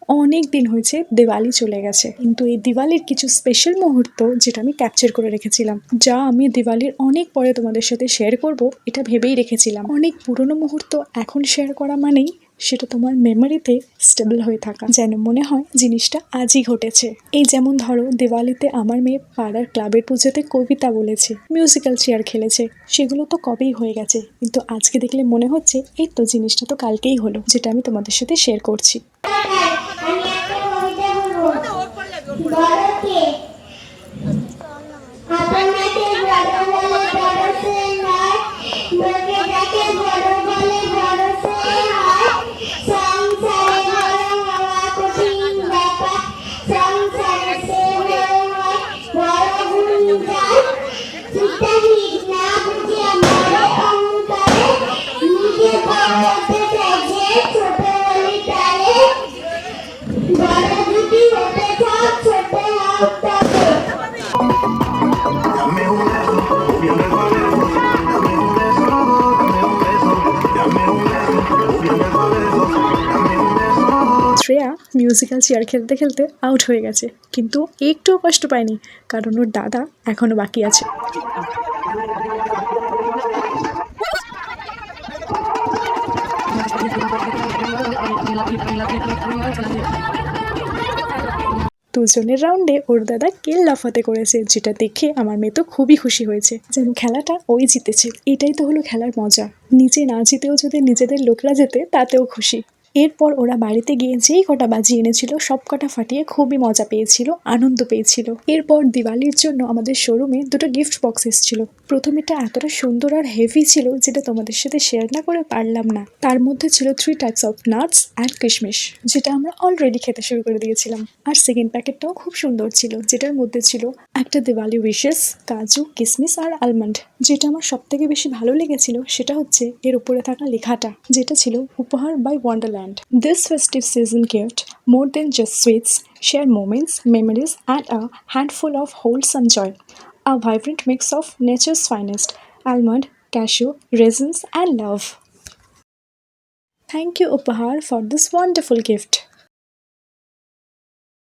অনেক দিন হয়েছে দিওয়ালি চলে গেছে, কিন্তু এই দিওয়ালির কিছু স্পেশাল মুহূর্ত যেটা আমি ক্যাপচার করে রেখেছিলাম, যা আমি দিওয়ালির অনেক পরে তোমাদের সাথে শেয়ার করব এটা ভেবেই রেখেছিলাম। অনেক পুরনো মুহূর্ত এখন শেয়ার করা মানেই সেটা তোমার মেমোরিতে স্টেবল হয়ে থাকা, যেন মনে হয় জিনিসটা আজই ঘটেছে। এই যেমন ধরো, দিওয়ালিতে আমার মেয়ে পাড়ার ক্লাবের পুজোতে কবিতা বলেছে, মিউজিক্যাল চেয়ার খেলেছে, সেগুলো তো কবেই হয়ে গেছে, কিন্তু আজকে দেখলে মনে হচ্ছে এই তো জিনিসটা তো কালকেই হলো, যেটা আমি তোমাদের সাথে শেয়ার করছি। শ্রেয়া মিউজিক্যাল চেয়ার খেলতে খেলতে আউট হয়ে গেছে, কিন্তু একটুও কষ্ট পায়নি, কারণ ওর দাদা এখনো বাকি আছে। দুজনের রাউন্ডে ওর দাদা কেল লাফাতে করেছে, যেটা দেখে আমার মেয়ে তো খুবই খুশি হয়েছে, যেন খেলাটা ওই জিতেছে। এটাই তো হলো খেলার মজা, নিজে না জিতেও যদি নিজেদের লোকরা জেতে তাতেও খুশি। এরপর ওরা বাড়িতে গিয়ে যেই কটা বাজি এনেছিল সব কটা ফাটিয়ে খুবই মজা পেয়েছিল, আনন্দ পেয়েছিল। এরপর দিওয়ালির জন্য আমাদের শোরুমে দুটো গিফট বক্স এসেছিল। প্রথমেটা এতটা সুন্দর আর হেভি ছিল যেটা তোমাদের সাথে শেয়ার না করে পারলাম না। তার মধ্যে ছিল 3 টাইপস অফ নাটস অ্যান্ড কিশমিশ, যেটা আমরা অলরেডি খেতে শুরু করে দিয়েছিলাম। আর সেকেন্ড প্যাকেটটাও খুব সুন্দর ছিল, যেটার মধ্যে ছিল একটা দিওয়ালি উইশেস, কাজু, কিশমিশ আর আলমন্ড। যেটা আমার সব থেকে বেশি ভালো লেগেছিল সেটা হচ্ছে এর উপরে থাকা লেখাটা, যেটা ছিল উপহার by Wonderland. This festive season gift, more than just sweets, share moments, memories, and a handful of wholesome joy. A vibrant mix of nature's finest, almond, cashew, raisins, and love. Thank you, Upahar, for this wonderful gift.